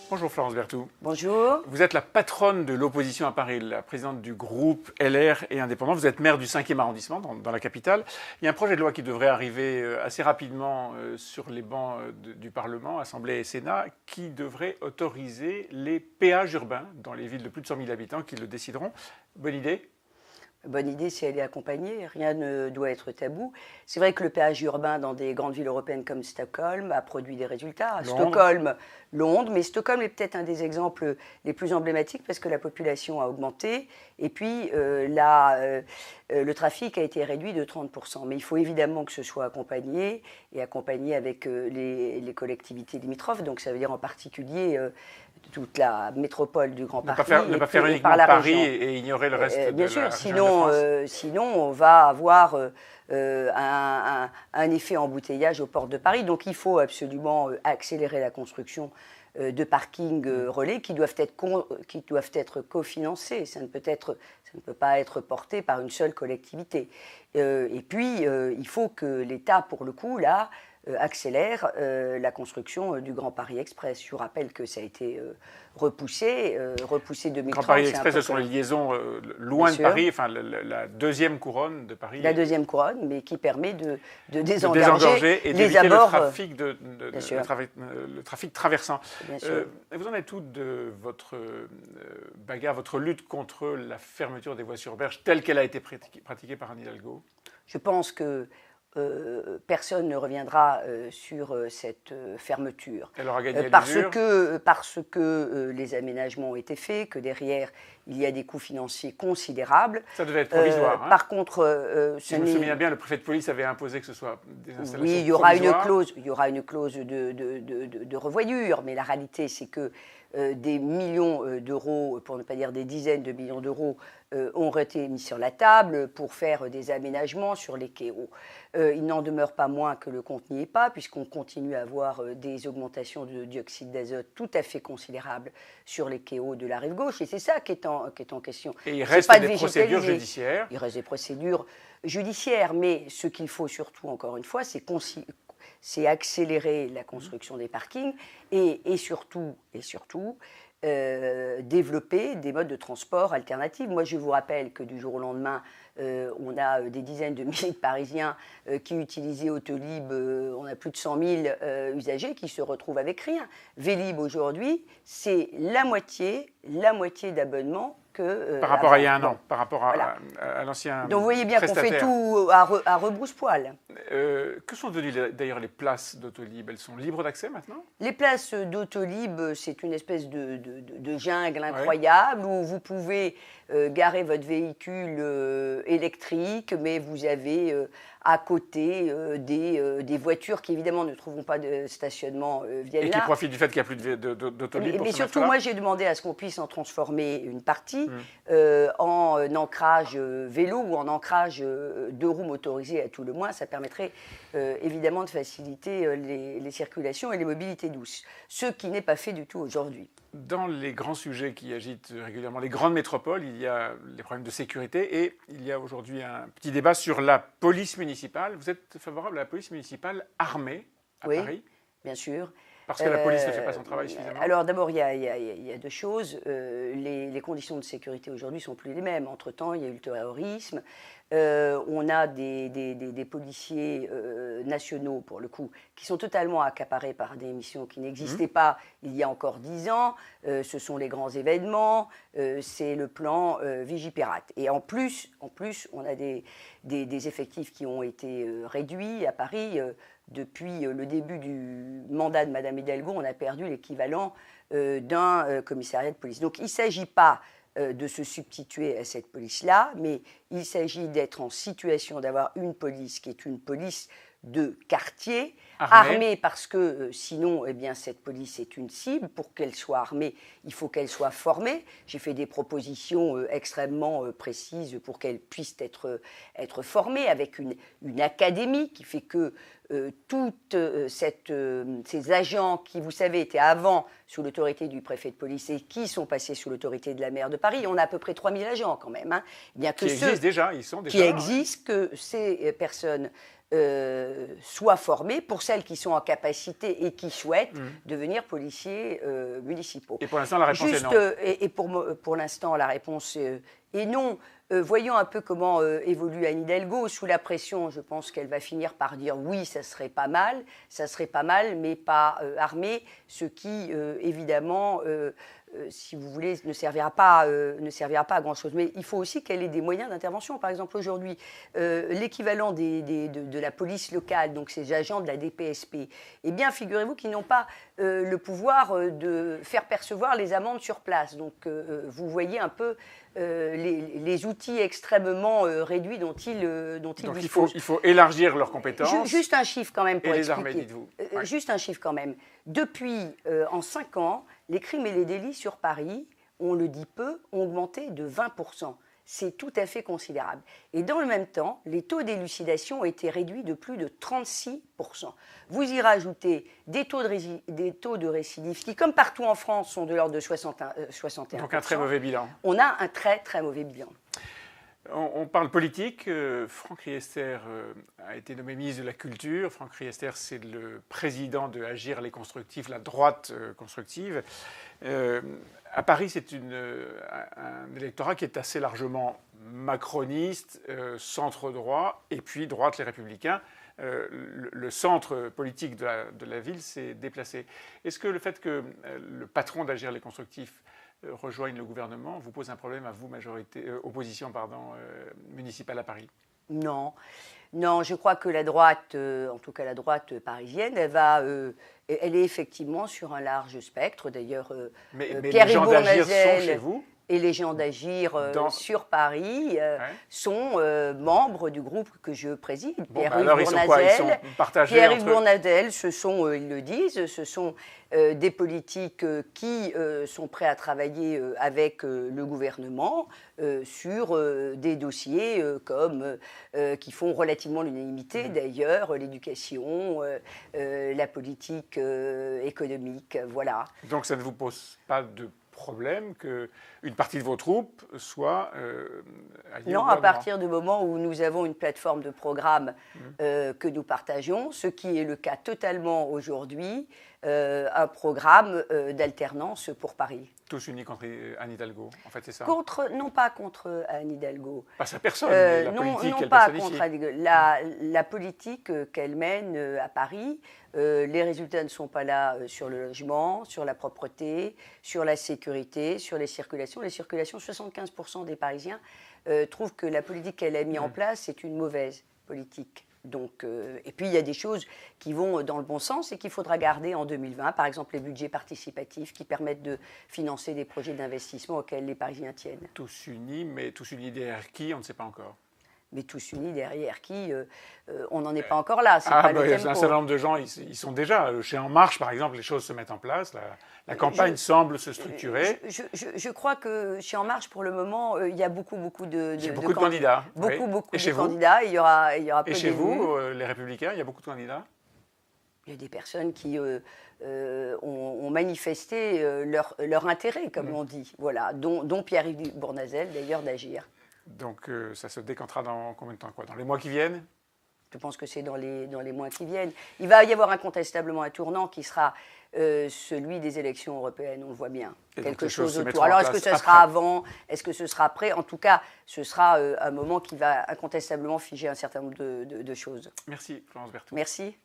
Bonjour Florence Berthoud. Bonjour. Vous êtes la patronne de l'opposition à Paris, la présidente du groupe LR et indépendant. Vous êtes maire du 5e arrondissement, dans la capitale. Il y a un projet de loi qui devrait arriver assez rapidement sur les bancs du Parlement, Assemblée et Sénat, qui devrait autoriser les péages urbains dans les villes de plus de 100 000 habitants qui le décideront. Bonne idée ? Bonne idée si elle est accompagnée, rien ne doit être tabou. C'est vrai que le péage urbain dans des grandes villes européennes comme Stockholm a produit des résultats. Londres, mais Stockholm est peut-être un des exemples les plus emblématiques parce que la population a augmenté et puis le trafic a été réduit de 30%. Mais il faut évidemment que ce soit accompagné et accompagné avec les collectivités limitrophes, donc ça veut dire en particulier toute la métropole du Grand Paris. Ne pas faire uniquement Paris et ignorer le reste de bien la sûr, région de France. sinon on va avoir un effet embouteillage aux portes de Paris. Donc il faut absolument accélérer la construction de parkings relais qui doivent être cofinancés. Ça ne peut pas être porté par une seule collectivité. Et puis il faut que l'État, pour le coup, là, accélère la construction du Grand Paris Express. Je vous rappelle que ça a été repoussé 2030. Grand Paris Express, ce sont les liaisons loin de Paris, enfin la deuxième couronne de Paris. La deuxième couronne, mais qui permet de désengorger et les d'éviter abords, le trafic traversant. Vous en êtes où de votre bagarre, votre lutte contre la fermeture des voies sur berge telle qu'elle a été pratiquée par Anne Hidalgo ? Je pense que personne ne reviendra sur cette fermeture. Elle aura gagné parce que les aménagements ont été faits, que derrière, il y a des coûts financiers considérables. Ça devait être provisoire. Par contre, si je me souviens bien, le préfet de police avait imposé que ce soit des installations provisoires. Il y aura une clause de revoyure, mais la réalité, c'est que des millions d'euros, pour ne pas dire des dizaines de millions d'euros, ont été mis sur la table pour faire des aménagements sur les quais hauts. Il n'en demeure pas moins que le compte n'y est pas, puisqu'on continue à avoir des augmentations de dioxyde d'azote tout à fait considérables sur les quais hauts de la rive gauche, et c'est ça qui est en question. Et il reste des procédures judiciaires. Il reste des procédures judiciaires, mais ce qu'il faut surtout, encore une fois, c'est accélérer la construction des parkings et surtout développer des modes de transport alternatifs. Moi, je vous rappelle que du jour au lendemain, on a des dizaines de milliers de Parisiens qui utilisaient Autolib. On a plus de 100 000 usagers qui se retrouvent avec rien. Vélib, aujourd'hui, c'est la moitié d'abonnements que par rapport à il y a un an, par rapport à l'ancien. Donc vous voyez bien qu'on fait tout à rebrousse-poil. Que sont devenues d'ailleurs les places d'Autolib? Elles sont libres d'accès maintenant? Les places d'Autolib, c'est une espèce de jungle incroyable où vous pouvez garer votre véhicule électrique, mais vous avez à côté des voitures qui évidemment ne trouveront pas de stationnement viennent là. Et qui profitent du fait qu'il n'y a plus d'Autolib. Mais surtout, moi j'ai demandé à ce qu'on puisse en transformer une partie en ancrage vélo ou en ancrage deux roues motorisées à tout le moins. Ça permettrait évidemment de faciliter les circulations et les mobilités douces, ce qui n'est pas fait du tout aujourd'hui. Dans les grands sujets qui agitent régulièrement les grandes métropoles, il y a les problèmes de sécurité et il y a aujourd'hui un petit débat sur la police municipale. Vous êtes favorable à la police municipale armée à Paris? Oui, bien sûr. Parce que la police ne fait pas son travail suffisamment? Alors d'abord, il y a deux choses. Les conditions de sécurité aujourd'hui ne sont plus les mêmes. Entre-temps, il y a eu le terrorisme. On a des policiers nationaux, pour le coup, qui sont totalement accaparés par des missions qui n'existaient pas il y a encore 10 ans. Ce sont les grands événements, c'est le plan Vigipirate. Et en plus, on a des effectifs qui ont été réduits à Paris. Depuis le début du mandat de Mme Hidalgo, on a perdu l'équivalent d'un commissariat de police. Donc il ne s'agit pas de se substituer à cette police-là, mais il s'agit d'être en situation d'avoir une police qui est une police de quartier, armée parce que sinon, eh bien, cette police est une cible. Pour qu'elle soit armée, il faut qu'elle soit formée. J'ai fait des propositions extrêmement précises pour qu'elle puisse être formée avec une académie qui fait que ces agents qui, vous savez, étaient avant sous l'autorité du préfet de police et qui sont passés sous l'autorité de la maire de Paris, on a à peu près 3000 agents quand même. Hein. Bien que qui existent déjà, ils sont déjà... Qui existent, que ces personnes soient formés, pour celles qui sont en capacité et qui souhaitent devenir policiers municipaux. Et pour l'instant, la réponse est non. Et pour l'instant, la réponse est non. Voyons un peu comment évolue Anne Hidalgo. Sous la pression, je pense qu'elle va finir par dire oui, ça serait pas mal, mais pas armée, ce qui, évidemment, si vous voulez, ne servira pas à grand-chose. Mais il faut aussi qu'elle ait des moyens d'intervention. Par exemple, aujourd'hui, l'équivalent de la police locale, donc ces agents de la DPSP, eh bien, figurez-vous qu'ils n'ont pas le pouvoir de faire percevoir les amendes sur place. Donc, vous voyez un peu les outils extrêmement réduits dont ils disposent. Il faut élargir leurs compétences. Juste un chiffre quand même pour et expliquer. les armées, dites-vous. Ouais. Juste un chiffre quand même. Depuis, en 5 ans, les crimes et les délits sur Paris, on le dit peu, ont augmenté de 20%. C'est tout à fait considérable. Et dans le même temps, les taux d'élucidation ont été réduits de plus de 36%. Vous y rajoutez des taux de récidive qui, comme partout en France, sont de l'ordre de 61%. Donc un très mauvais bilan. On a un très très mauvais bilan. On parle politique. Franck Riester a été nommé ministre de la Culture. Franck Riester, c'est le président de Agir les Constructifs, la droite constructive. À Paris, c'est un électorat qui est assez largement macroniste, centre-droit, et puis droite, les Républicains. Le centre politique de la ville s'est déplacé. Est-ce que le fait que le patron d'Agir les Constructifs rejoignent le gouvernement vous pose un problème à vous, opposition municipale à Paris? Non. Non, je crois que la droite, en tout cas la droite parisienne, elle est effectivement sur un large spectre. D'ailleurs, mais les gens d'Agir sont chez vous? Et les gens d'Agir sur Paris sont membres du groupe que je préside. Pierre-Yves Bournazel, ils le disent, ce sont des politiques qui sont prêts à travailler avec le gouvernement sur des dossiers qui font relativement l'unanimité, d'ailleurs, l'éducation, la politique économique, voilà. Donc ça ne vous pose pas de problème qu'une partie de vos troupes soit alliée au gouvernement? À partir du moment où nous avons une plateforme de programme que nous partageons, ce qui est le cas totalement aujourd'hui, un programme d'alternance pour Paris. Tous unis contre Anne Hidalgo, en fait, c'est ça? Non pas contre Anne Hidalgo. Pas sa personne, mais la politique qu'elle personnifie. Non pas contre la politique qu'elle mène à Paris. Les résultats ne sont pas là sur le logement, sur la propreté, sur la sécurité, sur les circulations. Les circulations, 75% des Parisiens trouvent que la politique qu'elle a mise en place, c'est une mauvaise politique. Donc, et puis, il y a des choses qui vont dans le bon sens et qu'il faudra garder en 2020. Par exemple, les budgets participatifs qui permettent de financer des projets d'investissement auxquels les Parisiens tiennent. Tous unis, mais tous unis derrière qui, on ne sait pas encore. Mais tous unis derrière qui, on n'en est pas encore là. C'est pas le tempo. Un certain nombre de gens, ils sont déjà. Chez En Marche, par exemple, les choses se mettent en place. La campagne semble se structurer. Je crois que chez En Marche, pour le moment, il y a beaucoup de candidats. Beaucoup de candidats. Il y aura peu Et chez vous, les Républicains, il y a beaucoup de candidats? Il y a des personnes qui ont manifesté leur intérêt, comme on dit, voilà, dont Pierre-Yves Bournazel, d'ailleurs, d'Agir. Donc ça se décantera dans combien de temps? Dans les mois qui viennent? Je pense que c'est dans les mois qui viennent. Il va y avoir incontestablement un tournant qui sera celui des élections européennes, on le voit bien. Et quelque chose autour. Alors est-ce que ce sera avant? Est-ce que ce sera après? En tout cas, ce sera un moment qui va incontestablement figer un certain nombre de choses. Merci Florence Berthoud. Merci.